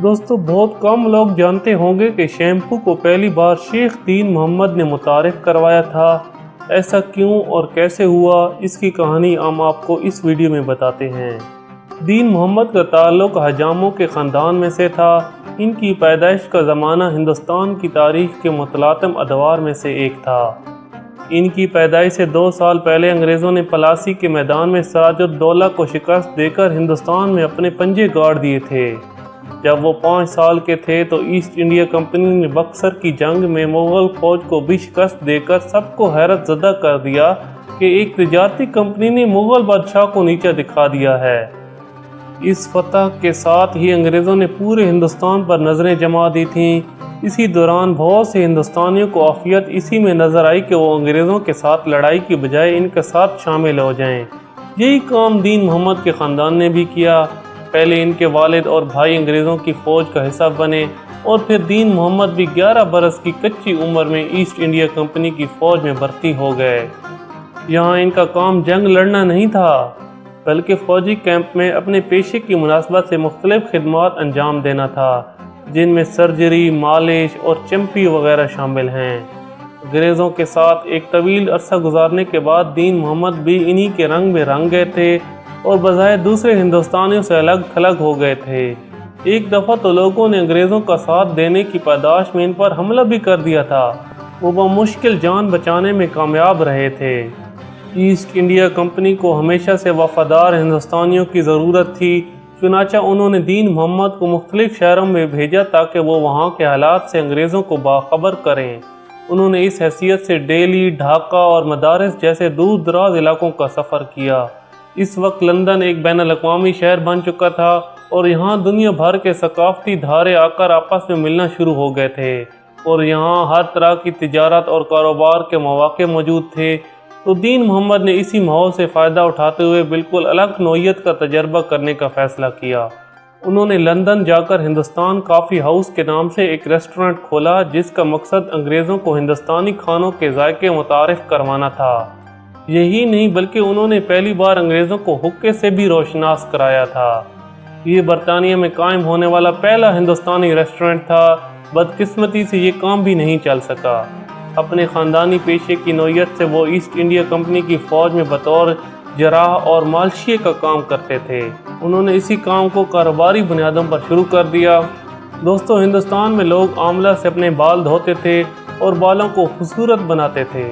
दोस्तों, बहुत कम लोग जानते होंगे कि शैम्पू को पहली बार शेख दीन मोहम्मद ने मुतारिफ करवाया था। ऐसा क्यों और कैसे हुआ, इसकी कहानी हम आपको इस वीडियो में बताते हैं। दीन मोहम्मद का ताल्लुक हजामों के ख़ानदान में से था। इनकी पैदाइश का ज़माना हिंदुस्तान की तारीख़ के मुतलातिम अदवार में से एक था। इनकी पैदाइश से 2 साल पहले अंग्रेज़ों ने पलासी के मैदान में सिराजुद्दौला को शिकस्त देकर हिंदुस्तान में अपने पंजे गाड़ दिए थे। जब वो 5 साल के थे तो ईस्ट इंडिया कंपनी ने बक्सर की जंग में मुग़ल फ़ौज को भी शिकस्त देकर सबको हैरत ज़दा कर दिया कि एक तिजारती कंपनी ने मुग़ल बादशाह को नीचा दिखा दिया है। इस फतह के साथ ही अंग्रेज़ों ने पूरे हिंदुस्तान पर नज़रें जमा दी थीं। इसी दौरान बहुत से हिंदुस्तानियों को आफियत इसी में नज़र आई कि वो अंग्रेज़ों के साथ लड़ाई की बजाय इनके साथ शामिल हो जाएं। यही काम दीन मोहम्मद के ख़ानदान ने भी किया। पहले इनके वालिद और भाई अंग्रेज़ों की फ़ौज का हिस्सा बने और फिर दीन मोहम्मद भी 11 बरस की कच्ची उम्र में ईस्ट इंडिया कंपनी की फ़ौज में भर्ती हो गए। यहाँ इनका काम जंग लड़ना नहीं था, बल्कि फ़ौजी कैंप में अपने पेशे की मुनासबत से मुख्तलिफ़ खिदमात अंजाम देना था, जिनमें सर्जरी, मालिश और चम्पी वगैरह शामिल हैं। अंग्रेज़ों के साथ एक तवील अरसा गुजारने के बाद दीन मोहम्मद भी इन्हीं के रंग में रंग गए थे और बजाय दूसरे हिंदुस्तानियों से अलग थलग हो गए थे। एक दफ़ा तो लोगों ने अंग्रेज़ों का साथ देने की पादाश में इन पर हमला भी कर दिया था। वो बमुश्किल जान बचाने में कामयाब रहे थे। ईस्ट इंडिया कंपनी को हमेशा से वफ़ादार हिंदुस्तानियों की ज़रूरत थी, चुनांचे उन्होंने दीन मोहम्मद को मुख्तलिफ़ शहरों में भेजा ताकि वो वहाँ के हालात से अंग्रेज़ों को बाखबर करें। उन्होंने इस हैसियत से दिल्ली, ढाका और मदारिस जैसे दूर दराज इलाकों का सफ़र किया। इस वक्त लंदन एक बैनुल-अक़वामी शहर बन चुका था और यहाँ दुनिया भर के सकाफ़ती धारे आकर आपस में मिलना शुरू हो गए थे और यहाँ हर तरह की तिजारत और कारोबार के मौक़े मौजूद थे। तो दीन मोहम्मद ने इसी माहौल से फ़ायदा उठाते हुए बिल्कुल अलग नौइयत का तजर्बा करने का फ़ैसला किया। उन्होंने लंदन जाकर हिंदुस्तान कॉफ़ी हाउस के नाम से एक रेस्टोरेंट खोला, जिसका मकसद अंग्रेज़ों को हिंदुस्तानी खानों के जायके मुतारिफ़ करवाना था। यही नहीं बल्कि उन्होंने पहली बार अंग्रेज़ों को हुक्के से भी रोशनास कराया था। ये बरतानिया में कायम होने वाला पहला हिंदुस्तानी रेस्टोरेंट था। बदकिस्मती से ये काम भी नहीं चल सका। अपने ख़ानदानी पेशे की नौइयत से वो ईस्ट इंडिया कंपनी की फ़ौज में बतौर जराह और मालशिए का काम करते थे। उन्होंने इसी काम को कारोबारी बुनियादों पर शुरू कर दिया। दोस्तों, हिंदुस्तान में लोग आंवला से अपने बाल धोते थे और बालों को खूबसूरत बनाते थे।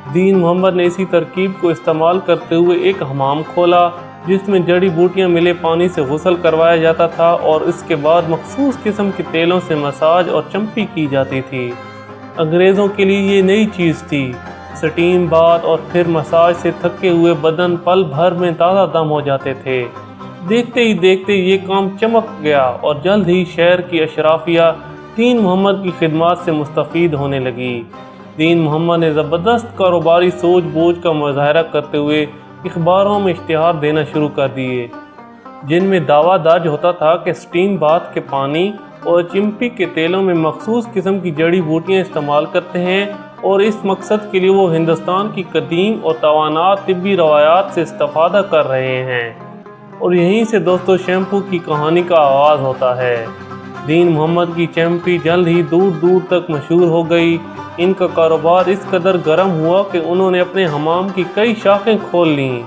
दीन मोहम्मद ने इसी तरकीब को इस्तेमाल करते हुए एक हमाम खोला, जिसमें जड़ी बूटियाँ मिले पानी से गुस्ल करवाया जाता था और इसके बाद मखसूस किस्म के तेलों से मसाज और चम्पी की जाती थी। अंग्रेज़ों के लिए ये नई चीज़ थी। स्टीम बाथ और फिर मसाज से थके हुए बदन पल भर में ताज़ा दम हो जाते थे। देखते ही देखते ये काम चमक गया और जल्द ही शहर की अशराफिया दीन मोहम्मद की खिदमत से मुस्तफ़ीद होने लगी। दीन मोहम्मद ने ज़बरदस्त कारोबारी सोच बूझ का मुज़ाहरा करते हुए अखबारों में इश्तिहार देना शुरू कर दिए, जिनमें दावा दर्ज होता था कि स्टीम बाथ के पानी और चिम्पी के तेलों में मखसूस किस्म की जड़ी बूटियाँ इस्तेमाल करते हैं और इस मकसद के लिए वो हिंदुस्तान की कदीम और तवाना तिब्बी रवायात से इस्तेफादा कर रहे हैं। और यहीं से दोस्तों शैम्पू की कहानी का आगाज़ होता है। दीन मोहम्मद की चैम्पी जल्द ही दूर दूर तक मशहूर हो गई। इनका कारोबार इस कदर गर्म हुआ कि उन्होंने अपने हमाम की कई शाखें खोल लीं।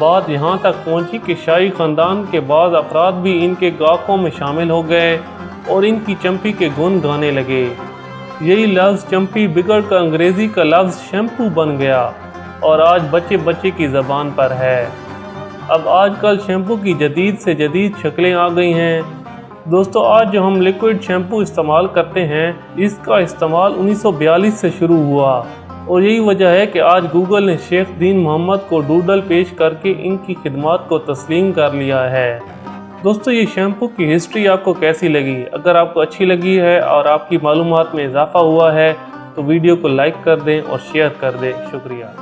बात यहाँ तक पहुँची कि शाही ख़ानदान के बाज़ अफराद भी इनके गाहकों में शामिल हो गए और इनकी चम्पी के गुण गाने लगे। यही लफ्ज़ चम्पी बिगड़ कर अंग्रेज़ी का लफ्ज़ शैम्पू बन गया और आज बच्चे बच्चे की ज़बान पर है। अब आजकल शैम्पू की जदीद से जदीद शक्लें आ गई हैं। दोस्तों, आज जो हम लिक्विड शैम्पू इस्तेमाल करते हैं, इसका इस्तेमाल 1942 से शुरू हुआ और यही वजह है कि आज गूगल ने शेख दीन मोहम्मद को डूडल पेश करके इनकी खिदमत को तस्लीम कर लिया है। दोस्तों, ये शैम्पू की हिस्ट्री आपको कैसी लगी? अगर आपको अच्छी लगी है और आपकी मालूमात में इजाफ़ा हुआ है तो वीडियो को लाइक कर दें और शेयर कर दें। शुक्रिया।